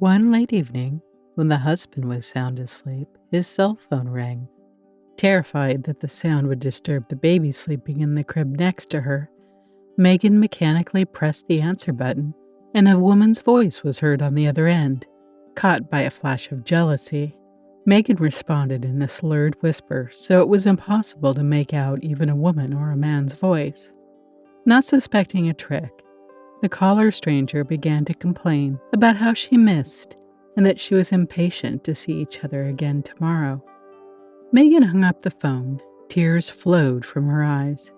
One late evening, when the husband was sound asleep, his cell phone rang. Terrified that the sound would disturb the baby sleeping in the crib next to her, Megan mechanically pressed the answer button, and a woman's voice was heard on the other end. Caught by a flash of jealousy, Megan responded in a slurred whisper, so it was impossible to make out even a woman or a man's voice. Not suspecting a trick, the caller stranger began to complain about how she missed and that she was impatient to see each other again tomorrow. Megan hung up the phone. Tears flowed from her eyes.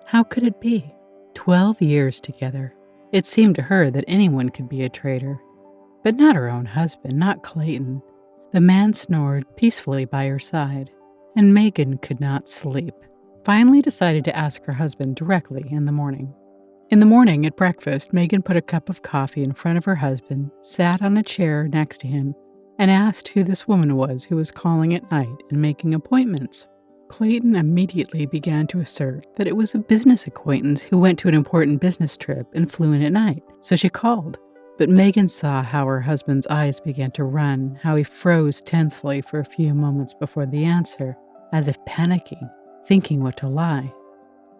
How could it be? 12 years together. It seemed to her that anyone could be a traitor. But not her own husband, not Clayton. The man snored peacefully by her side, and Megan could not sleep. Finally decided to ask her husband directly in the morning. In the morning at breakfast, Megan put a cup of coffee in front of her husband, sat on a chair next to him, and asked who this woman was who was calling at night and making appointments. Clayton immediately began to assert that it was a business acquaintance who went to an important business trip and flew in at night, so she called. But Megan saw how her husband's eyes began to run, how he froze tensely for a few moments before the answer, as if panicking, thinking what to lie.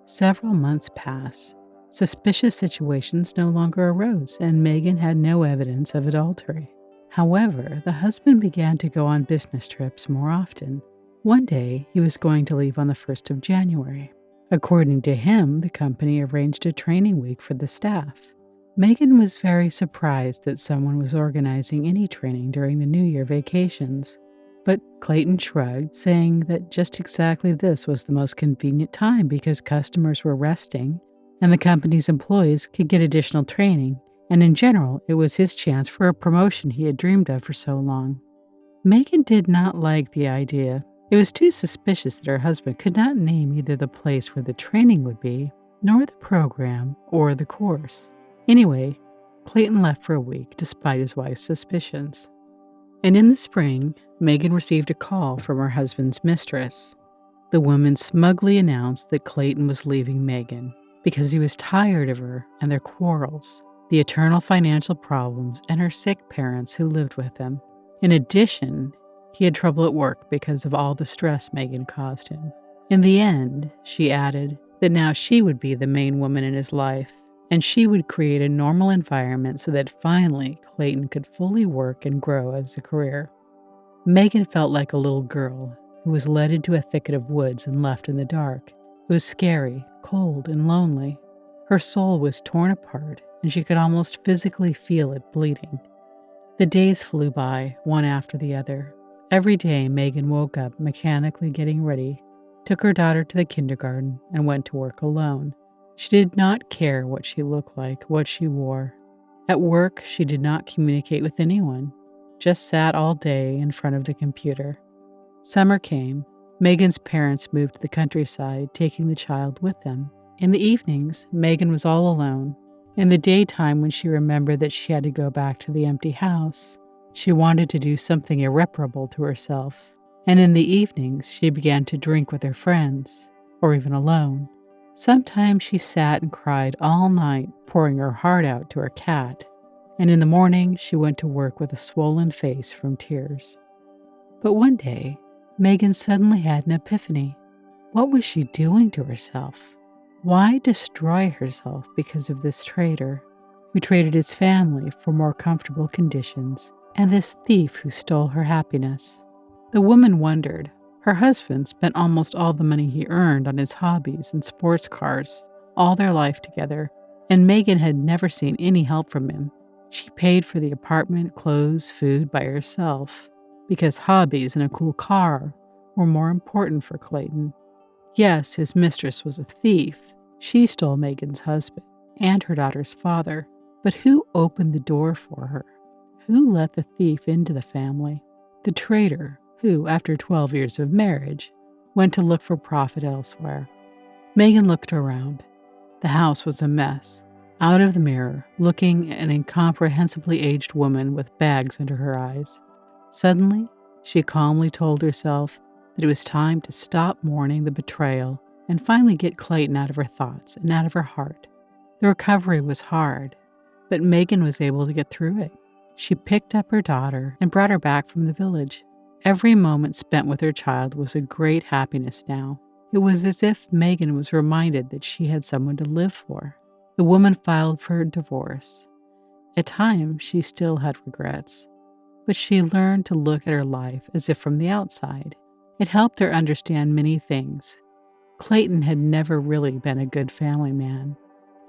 Several months passed. Suspicious situations no longer arose, and Megan had no evidence of adultery. However, the husband began to go on business trips more often. One day, he was going to leave on the 1st of January. According to him, the company arranged a training week for the staff. Megan was very surprised that someone was organizing any training during the New Year vacations. But Clayton shrugged, saying that just exactly this was the most convenient time because customers were resting and the company's employees could get additional training, and in general, it was his chance for a promotion he had dreamed of for so long. Megan did not like the idea. It was too suspicious that her husband could not name either the place where the training would be, nor the program or the course. Anyway, Clayton left for a week despite his wife's suspicions. And in the spring, Megan received a call from her husband's mistress. The woman smugly announced that Clayton was leaving Megan because he was tired of her and their quarrels, the eternal financial problems, and her sick parents who lived with him. In addition, he had trouble at work because of all the stress Megan caused him. In the end, she added that now she would be the main woman in his life, and she would create a normal environment so that finally Clayton could fully work and grow as a career. Megan felt like a little girl who was led into a thicket of woods and left in the dark. It was scary, cold, and lonely. Her soul was torn apart, and she could almost physically feel it bleeding. The days flew by, one after the other. Every day, Megan woke up mechanically getting ready, took her daughter to the kindergarten, and went to work alone. She did not care what she looked like, what she wore. At work, she did not communicate with anyone, just sat all day in front of the computer. Summer came. Megan's parents moved to the countryside, taking the child with them. In the evenings, Megan was all alone. In the daytime, when she remembered that she had to go back to the empty house, she wanted to do something irreparable to herself. And in the evenings, she began to drink with her friends, or even alone. Sometimes she sat and cried all night, pouring her heart out to her cat. And in the morning, she went to work with a swollen face from tears. But one day, Megan suddenly had an epiphany. What was she doing to herself? Why destroy herself because of this traitor, who traded his family for more comfortable conditions, and this thief who stole her happiness? The woman wondered. Her husband spent almost all the money he earned on his hobbies and sports cars, all their life together, and Megan had never seen any help from him. She paid for the apartment, clothes, food by herself, because hobbies and a cool car were more important for Clayton. Yes, his mistress was a thief. She stole Megan's husband and her daughter's father. But who opened the door for her? Who let the thief into the family? The traitor, who, after 12 years of marriage, went to look for profit elsewhere. Megan looked around. The house was a mess. Out of the mirror, looking an incomprehensibly aged woman with bags under her eyes. Suddenly, she calmly told herself that it was time to stop mourning the betrayal and finally get Clayton out of her thoughts and out of her heart. The recovery was hard, but Megan was able to get through it. She picked up her daughter and brought her back from the village. Every moment spent with her child was a great happiness now. It was as if Megan was reminded that she had someone to live for. The woman filed for her divorce. At times, she still had regrets, but she learned to look at her life as if from the outside. It helped her understand many things. Clayton had never really been a good family man.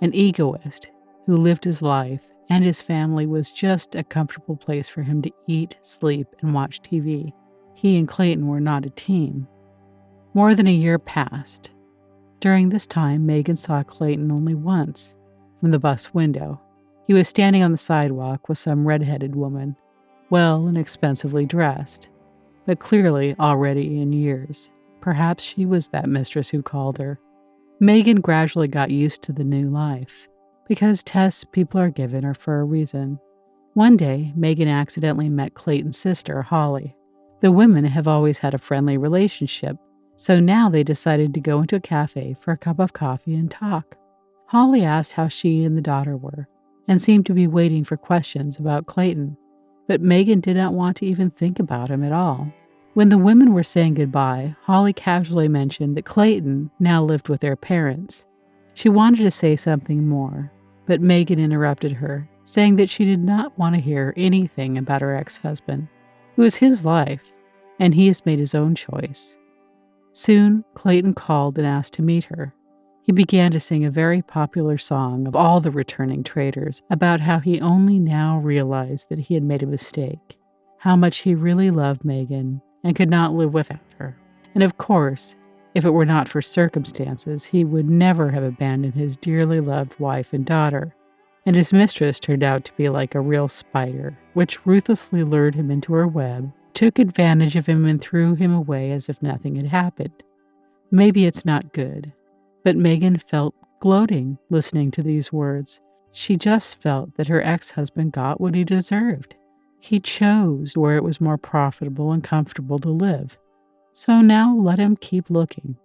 An egoist who lived his life, and his family was just a comfortable place for him to eat, sleep, and watch TV. He and Clayton were not a team. More than a year passed. During this time, Megan saw Clayton only once, from the bus window. He was standing on the sidewalk with some red-headed woman, well and expensively dressed, but clearly already in years. Perhaps she was that mistress who called her. Megan gradually got used to the new life, because tests people are given are for a reason. One day, Megan accidentally met Clayton's sister, Holly. The women have always had a friendly relationship, so now they decided to go into a cafe for a cup of coffee and talk. Holly asked how she and the daughter were, and seemed to be waiting for questions about Clayton, but Megan did not want to even think about him at all. When the women were saying goodbye, Holly casually mentioned that Clayton now lived with their parents. She wanted to say something more, but Megan interrupted her, saying that she did not want to hear anything about her ex-husband. It was his life, and he has made his own choice. Soon, Clayton called and asked to meet her. He began to sing a very popular song of all the returning traitors about how he only now realized that he had made a mistake, how much he really loved Megan and could not live without her. And of course, if it were not for circumstances, he would never have abandoned his dearly loved wife and daughter. And his mistress turned out to be like a real spider, which ruthlessly lured him into her web, took advantage of him and threw him away as if nothing had happened. Maybe it's not good, but Megan felt gloating listening to these words. She just felt that her ex-husband got what he deserved. He chose where it was more profitable and comfortable to live. So now let him keep looking.